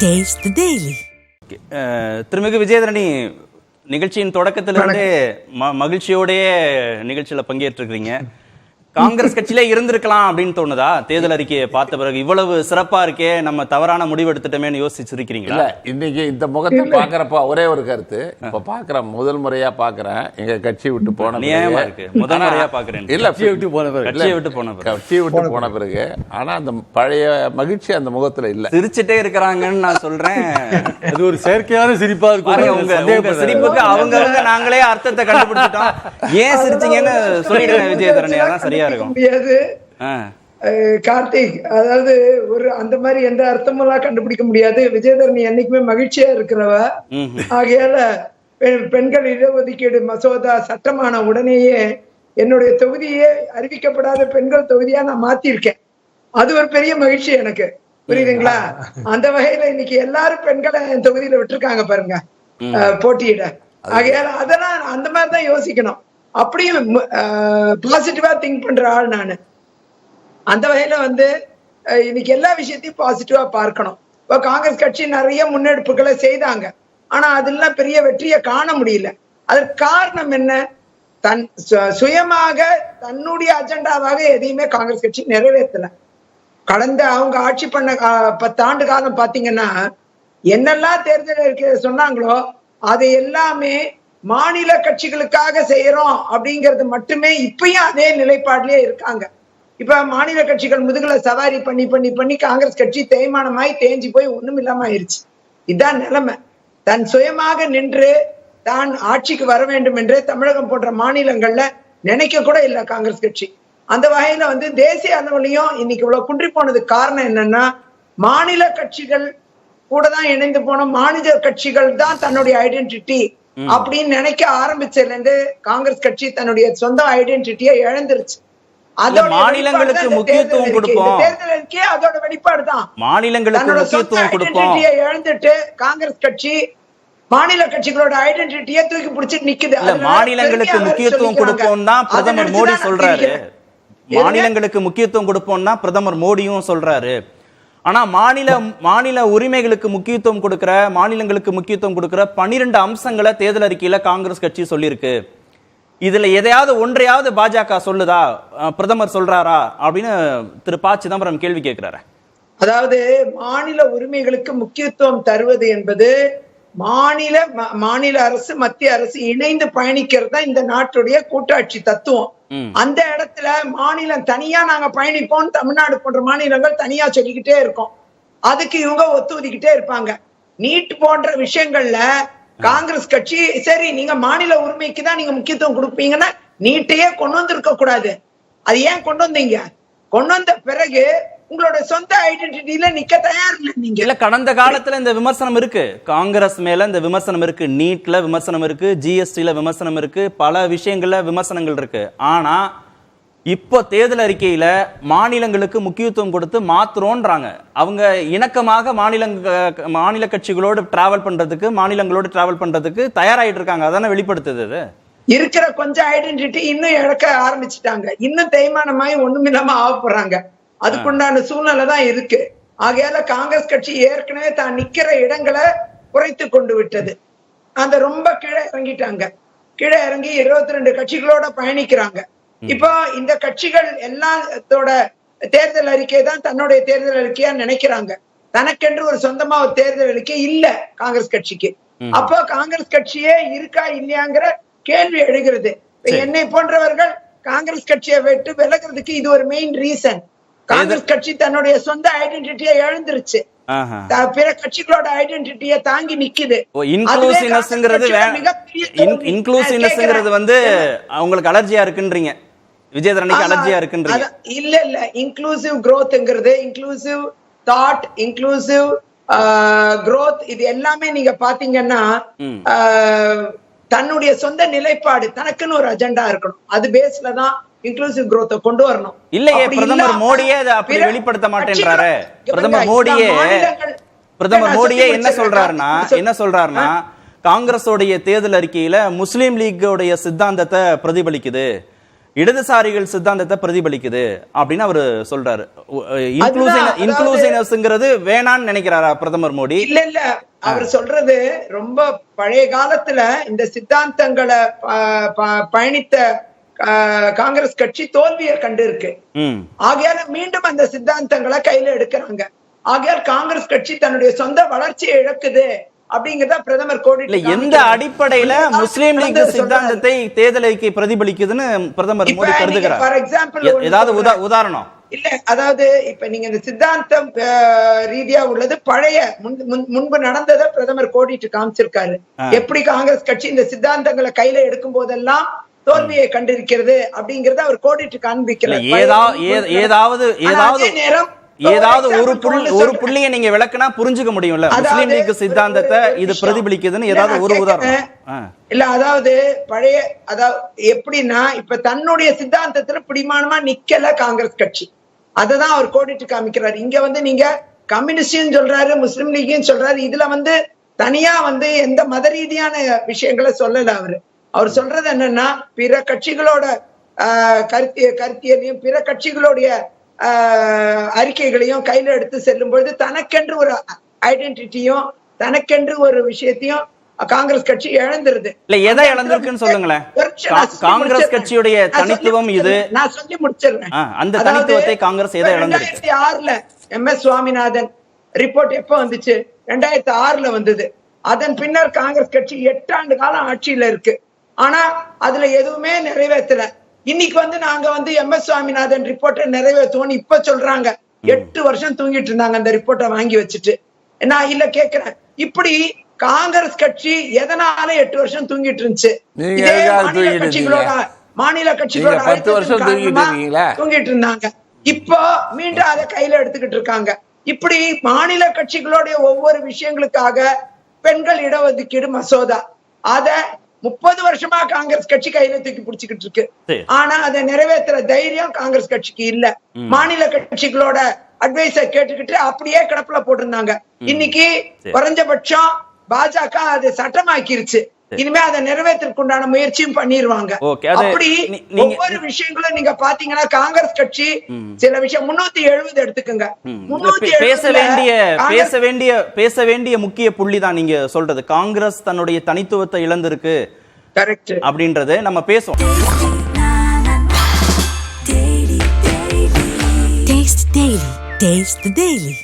Taste the Daily. திருமிகு விஜயதரணி, நிகழ்ச்சியின் தொடக்கத்திலிருந்தே மகிழ்ச்சியோடய நிகழ்ச்சியில பங்கேற்றிருக்கிறீங்க. காங்கிரஸ் கட்சியிலே இருந்திருக்கலாம் அப்படின்னு தோணுதா? தேர்தல் அறிக்கையை பார்த்த பிறகு இவ்வளவு சிறப்பா இருக்கே, நம்ம தவறான முடிவு எடுத்துட்டோமேன்னு யோசிச்சிருக்கீங்களா? இன்னைக்கு இந்த முகத்தை பாக்குறப்ப ஒரே ஒரு கருத்து. இப்ப பாக்குறேன், முதல் முறையா பாக்குறேன். எங்க கட்சி விட்டு போன நியாயமா இருக்கு. முதல் முறையா பாக்குறேன். இல்ல, கட்சியை விட்டு போன பிறகு ஆனா அந்த பழைய மகிழ்ச்சி அந்த முகத்துல இல்ல. சிரிச்சுட்டே இருக்கிறாங்கன்னு நான் சொல்றேன். அது ஒரு செயற்கையான சிரிப்பா இருக்கும். உங்க சிரிப்புக்கு அவங்க நாங்களே அர்த்தத்தை கண்டுபிடிச்சிட்டோம். ஏன் சிரிச்சீங்கன்னு சொல்லிடுறேன் விஜயதரணி, அதான் சரியா முடியாது கார்த்திக். அதாவது ஒரு அந்த மாதிரி எந்த அர்த்தமெல்லாம் கண்டுபிடிக்க முடியாது. விஜயதரணி என்னைக்குமே மகிழ்ச்சியா இருக்கிறவ. ஆகையால பெண்கள் இடஒதுக்கீடு மசோதா சட்டமான உடனேயே என்னுடைய தொகுதியே அறிவிக்கப்படாத பெண்கள் தொகுதியா நான் மாத்திருக்கேன். அது ஒரு பெரிய மகிழ்ச்சி எனக்கு, புரியுதுங்களா? அந்த வகையில இன்னைக்கு எல்லாரும் பெண்களை என் தொகுதியில விட்டுருக்காங்க பாருங்க போட்டியிட. ஆகையால அதெல்லாம் அந்த மாதிரிதான் யோசிக்கணும். அப்படியும் பாசிட்டிவா திங்க் பண்ற ஆள் நானு. அந்த வகையில இன்னைக்கு எல்லா விஷயத்தையும் பாசிட்டிவா பார்க்கணும். இப்போ காங்கிரஸ் கட்சி நிறைய முன்னெடுப்புகளை செய்தாங்க, ஆனா அதெல்லாம் பெரிய வெற்றியை காண முடியல. அதற்கு காரணம் என்ன? சுயமாக தன்னுடைய அஜெண்டாவாக எதையுமே காங்கிரஸ் கட்சி நிறைவேற்றல. கடந்த அவங்க ஆட்சி பண்ண 10 ஆண்டு காலம் பாத்தீங்கன்னா என்னெல்லாம் தேர்தல் இருக்க சொன்னாங்களோ அதை எல்லாமே மாநில கட்சிகளுக்காக செய்யறோம் அப்படிங்கிறது மட்டுமே இப்பயும் அதே நிலைப்பாட்டிலே இருக்காங்க. இப்ப மாநில கட்சிகள் முதுகுல சவாரி பண்ணி பண்ணி பண்ணி காங்கிரஸ் கட்சி தேய்மானமாய் தேஞ்சி போய் ஒண்ணும் இல்லாம ஆயிருச்சு. இதுதான் நிலைமை. தன் சுயமாக நின்று தான் ஆட்சிக்கு வர வேண்டும் என்று தமிழகம் போன்ற மாநிலங்கள்ல நினைக்க கூட இல்லை காங்கிரஸ் கட்சி. அந்த வகையில தேசிய அளவுலையும் இன்னைக்கு இவ்வளவு குன்றி போனதுக்கு காரணம் என்னன்னா, மாநில கட்சிகள் கூட தான் இணைந்து போன மாநில கட்சிகள் தான் தன்னுடைய ஐடென்டிட்டி அப்படின்னு நினைக்க ஆரம்பிச்சதுல இருந்து காங்கிரஸ் கட்சி தன்னுடைய சொந்த ஐடென்டிட்டியை இழந்துருச்சு. மாநிலங்களுக்கு முக்கியத்துவம் கொடுப்போம், அதோட வெளிப்பாடுதான். மாநிலங்களுக்கு முக்கியத்துவம் கொடுப்போம் இழந்துட்டு காங்கிரஸ் கட்சி மாநில கட்சிகளோட ஐடென்டிட்டியை தூக்கி பிடிச்சிட்டு நிக்குது. மாநிலங்களுக்கு முக்கியத்துவம் கொடுப்போம் தான் பிரதமர் மோடி சொல்றாரு. மாநிலங்களுக்கு முக்கியத்துவம் கொடுப்போம் தான் பிரதமர் மோடியும் சொல்றாரு. ஆனா மாநில உரிமைகளுக்கு முக்கியத்துவம் கொடுக்கிற, மாநிலங்களுக்கு முக்கியத்துவம் கொடுக்கிற 12 அம்சங்களை தேர்தல் அறிக்கையில காங்கிரஸ் கட்சி சொல்லியிருக்கு. இதுல எதையாவது ஒன்றையாவது பாஜக சொல்லுதா? பிரதமர் சொல்றாரா அப்படின்னு திரு ப. சிதம்பரம் கேள்வி கேட்கிறாரு. அதாவது மாநில உரிமைகளுக்கு முக்கியத்துவம் தருவது என்பது மாநில அரசு மத்திய அரசு இணைந்து பயணிக்கிறது தான் இந்த நாட்டுடைய கூட்டாட்சி தத்துவம். அந்த இடத்துல மாநிலம் தனியா நாங்க பயணிப்போம், தமிழ்நாடு போன்ற மாநிலங்கள் தனியா சொல்லிக்கிட்டே இருக்கோம். அதுக்கு இவங்க ஒத்துவதிக்கிட்டே இருப்பாங்க. நீட் போன்ற விஷயங்கள்ல காங்கிரஸ் கட்சி சரி நீங்க மாநில உரிமைக்கு தான் நீங்க முக்கியத்துவம் கொடுப்பீங்கன்னா நீட்டையே கொண்டு வந்திருக்க கூடாது. அது ஏன் கொண்டு வந்தீங்க? கொண்டு வந்த பிறகு உங்களோட சொந்த ஐடென்டிட்டியில நிக்க தயார் இல்லை நீங்க. இல்ல, கடந்த காலத்துல இந்த விமர்சனம் இருக்கு, காங்கிரஸ் மேல இந்த விமர்சனம் இருக்கு, நீட்ல விமர்சனம் இருக்கு, ஜிஎஸ்டில விமர்சனம் இருக்கு, பல விஷயங்கள்ல விமர்சனங்கள் இருக்கு. ஆனா இப்போ தேர்தல் அறிக்கையில மாநிலங்களுக்கு முக்கியத்துவம் கொடுத்து மாத்துறோன்றாங்க. அவங்க இணக்கமாக மாநில கட்சிகளோடு டிராவல் பண்றதுக்கு, மாநிலங்களோடு டிராவல் பண்றதுக்கு தயாராயிட்டு இருக்காங்க. அதானே வெளிப்படுத்துது. இருக்கிற கொஞ்சம் ஐடென்டிட்டி இன்னும் இழக்க ஆரம்பிச்சுட்டாங்க. இன்னும் தேய்மானமாய் ஒண்ணும் இல்லாம ஆக போறாங்க. அதுக்குண்டான சூழ்நிலை தான் இருக்கு. ஆகையால காங்கிரஸ் கட்சி ஏற்கனவே தான் நிக்கிற இடங்களை குறைத்து கொண்டு விட்டது. அந்த ரொம்ப கீழே இறங்கிட்டாங்க. கீழே இறங்கி 22 கட்சிகளோட பயணிக்கிறாங்க. இப்போ இந்த கட்சிகள் எல்லாத்தோட தேர்தல் அறிக்கை தான் தன்னுடைய தேர்தல் அறிக்கையா நினைக்கிறாங்க. தனக்கென்று ஒரு சொந்தமா ஒரு தேர்தல் அறிக்கை இல்ல காங்கிரஸ் கட்சிக்கு. அப்போ காங்கிரஸ் கட்சியே இருக்கா இல்லையாங்கிற கேள்வி எழுகிறது. என்னை போன்றவர்கள் காங்கிரஸ் கட்சியை விட்டு விலகிறதுக்கு இது ஒரு மெயின் ரீசன். காங்கிரஸ் கட்சி தன்னுடைய சொந்த ஐடென்டிட்டியை இழந்துருச்சு, பிற கட்சிகளோட ஐடென்டிட்டியை தாங்கி நிக்குது. இன்க்ளூசிவ்னஸ் அவங்களுக்கு அலர்ஜியா இருக்குன்றீங்க, விஜயதரணிக்கு அலர்ஜியா இருக்குன்றீங்க? இல்ல, இன்க்ளூசிவ் growthங்கிறது, இன்க்ளூசிவ் தாட், இன்க்ளூசிவ் growth, இது எல்லாமே நீங்க பாத்தீங்கன்னா தன்னுடைய சொந்த நிலைப்பாடு, தனக்குன்னு ஒரு அஜெண்டா இருக்கணும். அது பேஸ்ல தான் இன்க்ளூசிவ் growth கொண்டு வரணும். இல்லையே, பிரதமர் மோடியே அப்படி வெளிப்படுத்த மாட்டேன்றாரு. பிரதமர் மோடியே என்ன சொல்றாருன்னா காங்கிரஸோடைய தேர்தல் அறிக்கையில முஸ்லீம் லீக்கோடைய சித்தாந்தத்தை பிரதிபலிக்குது. இடதுசாரிகள் சித்தாந்தத்தை பிரதிபலிக்குது அப்படின்னு அவரு சொல்றாரு. அதுதான், இன்க்ளூசிவ்னஸ்ங்கிறது வேணான்னு நினைக்கிறாரா பிரதமர் மோடி? இல்ல அவர் சொல்றது ரொம்ப பழைய காலத்துல இந்த சித்தாந்தங்களை பயணித்த காங்கிரஸ் கட்சி தோல்வியை கண்டு இருக்கு. ஆகையால மீண்டும் அந்த சித்தாந்தங்களை கையில எடுக்கிறாங்க. ஆகையால் காங்கிரஸ் கட்சி தன்னுடைய சொந்த வளர்ச்சியை இழக்குது அப்படிங்கறத பிரதமர் கோடி. எந்த அடிப்படையில முஸ்லீம் லீக் சித்தாந்தத்தை தேர்தல் அறிக்கை பிரதிபலிக்குதுன்னு பிரதமர் மோடி கருதுகிறார்? ஃபார் எக்ஸாம்பிள் ஏதாவது உதாரணம்? இல்ல, அதாவது இப்ப நீங்க இந்த சித்தாந்தம் ரீதியா உள்ளது பழைய முன்பு நடந்ததை பிரதமர் கோடிட்டு காமிச்சிருக்காரு. எப்படி காங்கிரஸ் கட்சி இந்த சித்தாந்தங்களை கையில எடுக்கும் போதெல்லாம் தோல்வியை கண்டிருக்கிறது அப்படிங்கறத அவர் கோடிட்டு காண்பிக்கிறார். ஏதாவது ஒரு புள்ளியை நீங்க விளக்குனா புரிஞ்சுக்க முடியும்ல முஸ்லீம் லீக் சித்தாந்தத்தை இது பிரதிபலிக்குதுன்னு ஏதாவது ஒரு உதாரணம்? இல்ல, அதாவது பழைய எப்படின்னா இப்ப தன்னுடைய சித்தாந்தத்துல பிடிமானமா நிக்கல காங்கிரஸ் கட்சி, அததான் அவர் கோடிட்டு காமிக்கிறாரு. இங்க நீங்க கம்யூனிஸ்டும் சொல்றாரு, முஸ்லீம் லீக்கையும் சொல்றாரு. இதுல தனியா எந்த மத ரீதியான விஷயங்களை சொல்லல. அவர் சொல்றது என்னன்னா பிற கட்சிகளோட கருத்தியலையும் பிற கட்சிகளுடைய அறிக்கைகளையும் கையில எடுத்து செல்லும் பொழுது தனக்கென்று ஒரு ஐடென்டிட்டியும் தனக்கென்று ஒரு விஷயத்தையும் காங்கிரஸ் கட்சி இழந்துருது. இல்ல, எதை இழந்திருக்குன்னு சொல்லுங்களேன். காங்கிரஸ் கட்சியுடைய தனித்துவம் இது. நான் சொல்லி முடிச்சிடுறேன். அந்த தனித்துவத்தை காங்கிரஸ் எதை இழந்திருக்கு? 2006 MS சுவாமிநாதன் ரிப்போர்ட் எப்ப வந்துச்சு? 2006 வந்தது. அதன் பின்னர் காங்கிரஸ் கட்சி 8 ஆண்டு காலம் ஆட்சியில இருக்கு. ஆனா அதுல எதுவுமே நிறைவேற்றல. இன்னைக்கு நாங்க MS சுவாமிநாதன் ரிப்போர்ட்டை நிறைவேற்றுவோம்னு இப்ப சொல்றாங்க. 8 வருஷம் தூங்கிட்டு இருந்தாங்க அந்த ரிப்போர்ட்டை வாங்கி வச்சுட்டு. நான் இல்ல கேக்குறேன், இப்படி காங்கிரஸ் கட்சி எதனால 8 வருஷம் தூங்கிட்டு இருந்துச்சு? மாநில கட்சிகளோட தூங்கிட்டு இருந்தாங்க. இப்போ மீண்டும் அதை கையில எடுத்துக்கிட்டு இருக்காங்க. இப்படி மாநில கட்சிகளுடைய ஒவ்வொரு விஷயங்களுக்காக பெண்கள் இடஒதுக்கீடு மசோதா அத 30 வருஷமா காங்கிரஸ் கட்சி கையில தூக்கி பிடிச்சுக்கிட்டு இருக்கு. ஆனா அதை நிறைவேற்றுற தைரியம் காங்கிரஸ் கட்சிக்கு இல்ல. மாநில கட்சிகளோட அட்வைஸ கேட்டுக்கிட்டு அப்படியே கிடப்புல போட்டிருந்தாங்க. இன்னைக்கு குறைஞ்சபட்சம் பாஜக அதை சட்டமாக்கிருச்சு. இனிமே அதை நிறைவேற்றுக்கு உண்டான முயற்சியும் பண்ணிருவாங்க. அப்படி ஒவ்வொரு விஷயங்களும் நீங்க பாத்தீங்கன்னா காங்கிரஸ் கட்சி சில விஷயம் 370 எடுத்துக்கங்க. பேச வேண்டிய முக்கிய புள்ளி தான் நீங்க சொல்றது. காங்கிரஸ் தன்னுடைய தனித்துவத்தை இழந்திருக்கு அப்படின்றது நம்ம பேசுவோம். Taste the Daily.